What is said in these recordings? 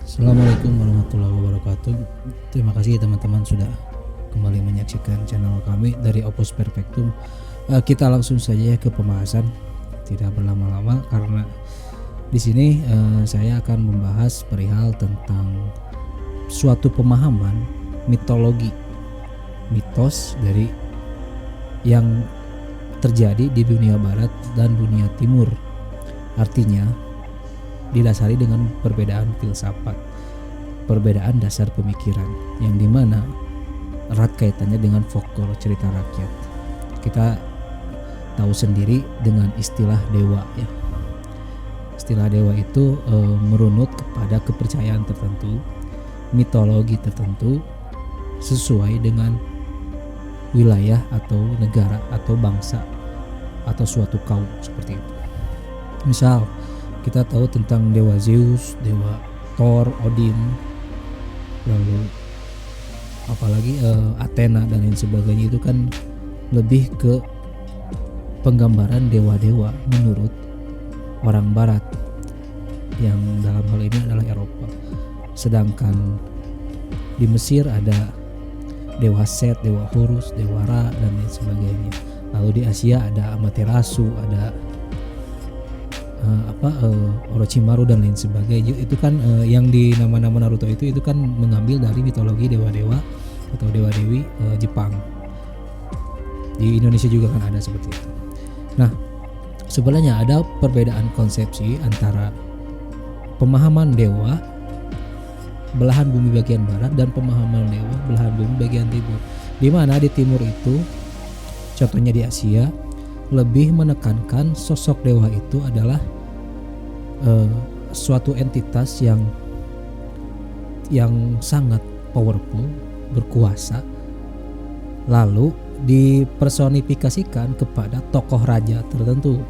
Assalamualaikum warahmatullahi wabarakatuh. Terima kasih teman-teman sudah kembali menyaksikan channel kami dari Opus Perfectum. Kita langsung saja ke pembahasan, tidak berlama-lama karena di sini saya akan membahas perihal tentang suatu pemahaman mitologi, mitos dari yang terjadi di dunia barat dan dunia timur. Artinya didasari dengan perbedaan filsafat, perbedaan dasar pemikiran yang dimana erat kaitannya dengan folklore cerita rakyat. Kita tahu sendiri dengan istilah dewa ya. Istilah dewa itu merunut kepada kepercayaan tertentu, mitologi tertentu sesuai dengan wilayah atau negara atau bangsa atau suatu kaum seperti itu. Misal kita tahu tentang dewa Zeus, dewa Thor, Odin, lalu apalagi Athena dan lain sebagainya. Itu kan lebih ke penggambaran dewa-dewa menurut orang barat yang dalam hal ini adalah Eropa. Sedangkan di Mesir ada dewa Set, dewa Horus, dewa Ra dan lain sebagainya. Lalu di Asia ada Amaterasu, ada Orochimaru dan lain sebagainya. Itu kan yang di nama-nama Naruto itu kan mengambil dari mitologi dewa-dewa atau dewa-dewi Jepang. Di Indonesia juga kan ada seperti itu. Nah, sebenarnya ada perbedaan konsepsi antara pemahaman dewa belahan bumi bagian barat dan pemahaman dewa belahan bumi bagian timur. Di mana di timur itu, contohnya di Asia, lebih menekankan sosok dewa itu adalah suatu entitas yang sangat powerful, berkuasa, lalu dipersonifikasikan kepada tokoh raja tertentu.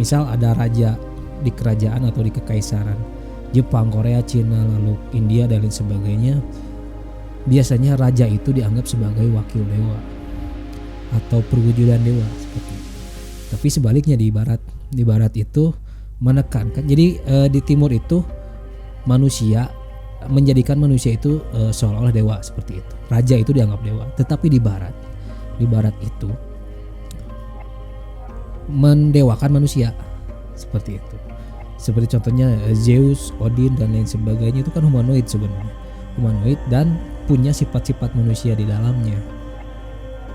Misal ada raja di kerajaan atau di kekaisaran Jepang, Korea, Cina, lalu India dan lain sebagainya. Biasanya raja itu dianggap sebagai wakil dewa atau perwujudan dewa seperti itu. Tapi sebaliknya di barat itu menekankan. Jadi di timur itu manusia menjadikan manusia itu seolah-olah dewa seperti itu. Raja itu dianggap dewa. Tetapi di barat itu mendewakan manusia seperti itu. Seperti contohnya Zeus, Odin dan lain sebagainya. Itu kan humanoid sebenarnya. Humanoid dan punya sifat-sifat manusia di dalamnya.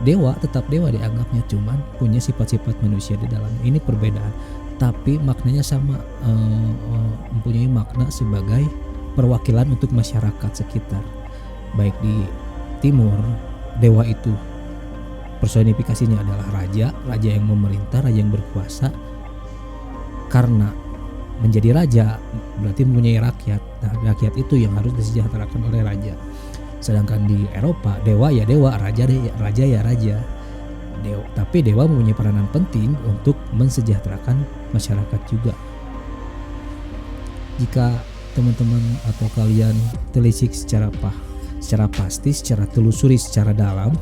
Dewa tetap dewa dianggapnya, cuman punya sifat-sifat manusia di dalamnya. Ini perbedaan, tapi maknanya sama, mempunyai makna sebagai perwakilan untuk masyarakat sekitar. Baik di timur, dewa itu personifikasinya adalah raja yang memerintah, raja yang berkuasa. Karena menjadi raja berarti mempunyai rakyat. Nah, rakyat itu yang harus disejahterakan oleh raja. Sedangkan di Eropa, dewa ya dewa, raja ya raja. Tapi dewa mempunyai peranan penting untuk mensejahterakan masyarakat juga. Jika teman-teman atau kalian telisik secara pasti, secara telusuri secara dalam,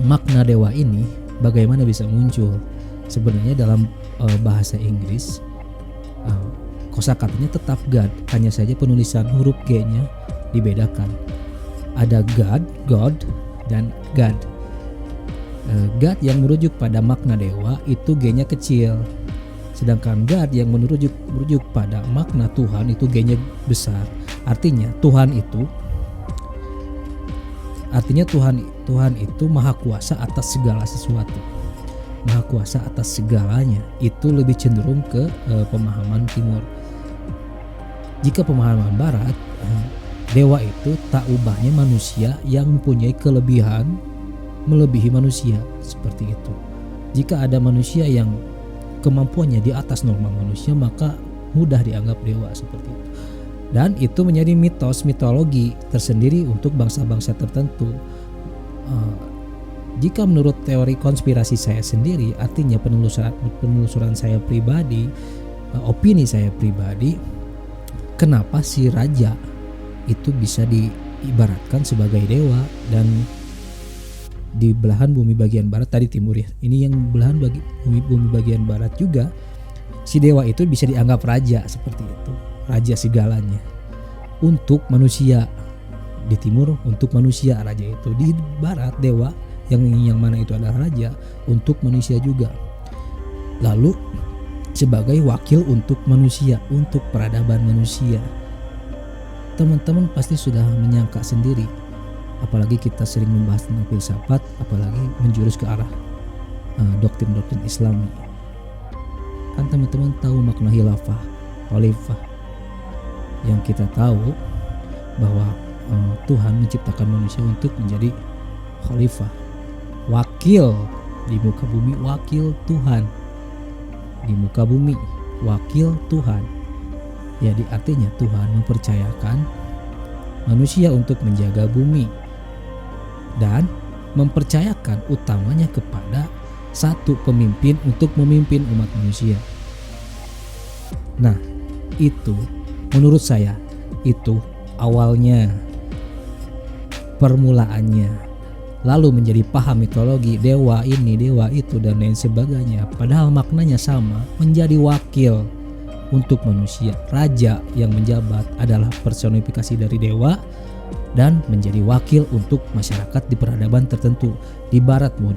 makna dewa ini bagaimana bisa muncul? Sebenarnya dalam bahasa Inggris kosakatanya tetap God, hanya saja penulisan huruf G-nya dibedakan. Ada God dan God. God yang merujuk pada makna dewa itu G-nya kecil. Sedangkan God yang merujuk pada makna Tuhan itu G-nya besar. Artinya Tuhan itu maha kuasa atas segala sesuatu. Maha kuasa atas segalanya. Itu lebih cenderung ke pemahaman timur. Jika pemahaman barat, dewa itu tak ubahnya manusia yang mempunyai kelebihan melebihi manusia seperti itu. Jika ada manusia yang kemampuannya di atas normal manusia, maka mudah dianggap dewa seperti itu. Dan itu menjadi mitologi tersendiri untuk bangsa-bangsa tertentu. Jika menurut teori konspirasi saya sendiri, artinya penelusuran saya pribadi, opini saya pribadi, kenapa si raja itu bisa diibaratkan sebagai dewa, dan di belahan bumi bagian barat tadi timur ya. Ini yang belahan bumi bagian barat juga si dewa itu bisa dianggap raja seperti itu. raja segalanya untuk manusia. Di timur untuk manusia raja itu, di barat dewa yang mana itu adalah raja untuk manusia juga. Lalu sebagai wakil untuk manusia, untuk peradaban manusia. Teman-teman pasti sudah menyangka sendiri, apalagi kita sering membahas tentang filsafat, apalagi menjurus ke arah doktrin-doktrin Islami. Kan teman-teman tahu makna khilafah, khalifah. Yang kita tahu bahwa Tuhan menciptakan manusia untuk menjadi khalifah, wakil di muka bumi, wakil Tuhan di muka bumi, wakil Tuhan. Jadi artinya Tuhan mempercayakan manusia untuk menjaga bumi dan mempercayakan utamanya kepada satu pemimpin untuk memimpin umat manusia. Nah, itu menurut saya itu awalnya, permulaannya. Lalu menjadi paham mitologi dewa ini, dewa itu dan lain sebagainya. Padahal maknanya sama, menjadi wakil untuk manusia. Raja yang menjabat adalah personifikasi dari dewa dan menjadi wakil untuk masyarakat di peradaban tertentu. Di barat mau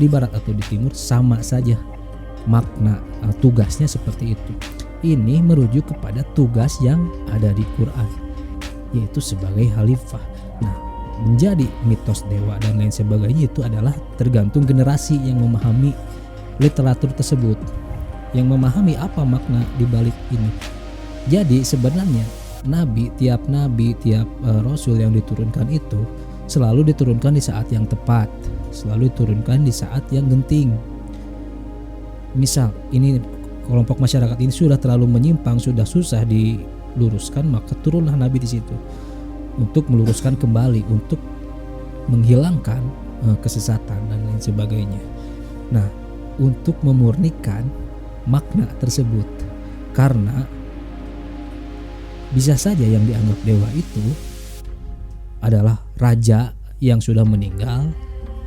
di barat atau di timur sama saja makna tugasnya seperti itu. Ini merujuk kepada tugas yang ada di Quran, yaitu sebagai khalifah. Nah, menjadi mitos dewa dan lain sebagainya itu adalah tergantung generasi yang memahami literatur tersebut, yang memahami apa makna di balik ini. Jadi sebenarnya tiap rasul yang diturunkan itu selalu diturunkan di saat yang tepat, selalu diturunkan di saat yang genting. Misal ini kelompok masyarakat ini sudah terlalu menyimpang, sudah susah diluruskan, maka turunlah nabi di situ untuk meluruskan kembali, untuk menghilangkan kesesatan dan lain sebagainya. Nah, untuk memurnikan makna tersebut, karena bisa saja yang dianggap dewa itu adalah raja yang sudah meninggal,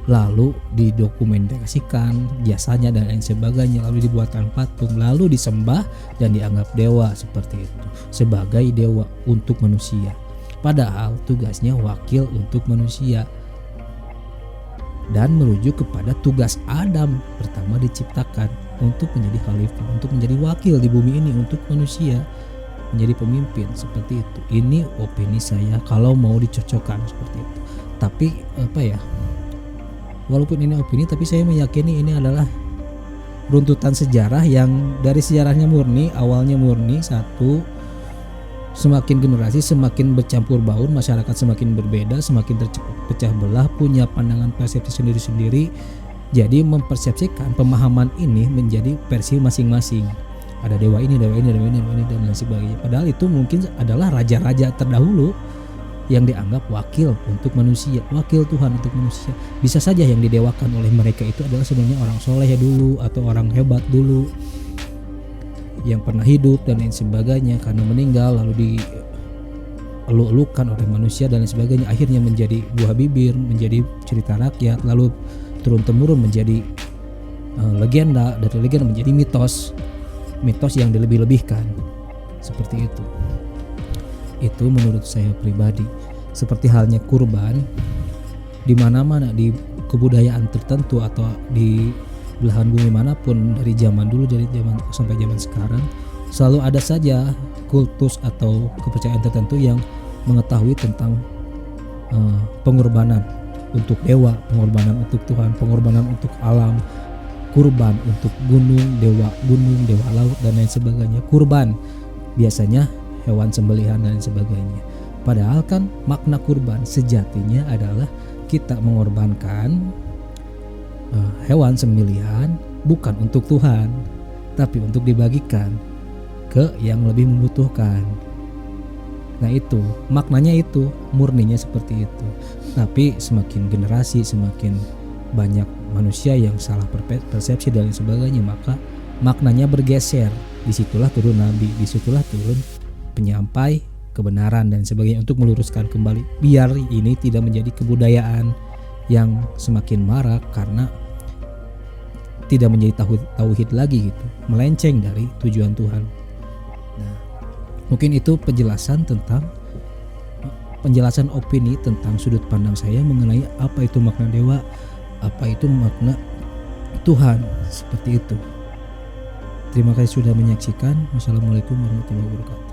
lalu didokumentasikan jasanya dan lain sebagainya, lalu dibuatkan patung, lalu disembah dan dianggap dewa seperti itu, sebagai dewa untuk manusia. Padahal tugasnya wakil untuk manusia dan merujuk kepada tugas Adam pertama diciptakan untuk menjadi khalifah, untuk menjadi wakil di bumi ini untuk manusia, menjadi pemimpin seperti itu. Ini opini saya kalau mau dicocokkan seperti itu. Tapi walaupun ini opini, tapi saya meyakini ini adalah runtutan sejarah yang dari sejarahnya murni, awalnya murni. Satu, semakin generasi semakin bercampur baur, masyarakat semakin berbeda, semakin terpecah belah, punya pandangan persepsi sendiri-sendiri. Jadi mempersepsikan pemahaman ini menjadi versi masing-masing. Ada dewa ini dan lain sebagainya. Padahal itu mungkin adalah raja-raja terdahulu yang dianggap wakil untuk manusia, wakil Tuhan untuk manusia. Bisa saja yang didewakan oleh mereka itu adalah sebenarnya orang soleh dulu atau orang hebat dulu yang pernah hidup dan lain sebagainya, karena meninggal lalu dieluk-elukan oleh manusia dan lain sebagainya, akhirnya menjadi buah bibir, menjadi cerita rakyat, lalu turun-temurun menjadi legenda, dari legenda menjadi mitos yang dilebih-lebihkan seperti itu. Itu menurut saya pribadi. Seperti halnya kurban, di mana-mana di kebudayaan tertentu atau di belahan bumi manapun, dari zaman dulu, dari zaman sampai zaman sekarang, selalu ada saja kultus atau kepercayaan tertentu yang mengetahui tentang pengorbanan untuk dewa, pengorbanan untuk Tuhan, pengorbanan untuk alam, kurban untuk gunung, dewa laut dan lain sebagainya. Kurban biasanya hewan sembelihan dan lain sebagainya. Padahal kan makna kurban sejatinya adalah kita mengorbankan hewan sembelihan bukan untuk Tuhan, tapi untuk dibagikan ke yang lebih membutuhkan. Nah itu maknanya, itu murninya seperti itu. Tapi semakin generasi, semakin banyak manusia yang salah persepsi dan lain sebagainya, maka maknanya bergeser. Disitulah turun nabi, disitulah turun penyampai kebenaran dan sebagainya untuk meluruskan kembali, biar ini tidak menjadi kebudayaan yang semakin marak karena tidak menjadi tauhid lagi gitu, melenceng dari tujuan Tuhan. Nah, Mungkin itu penjelasan opini tentang sudut pandang saya mengenai apa itu makna dewa, apa itu makna Tuhan, seperti itu. Terima kasih sudah menyaksikan. Wassalamualaikum warahmatullahi wabarakatuh.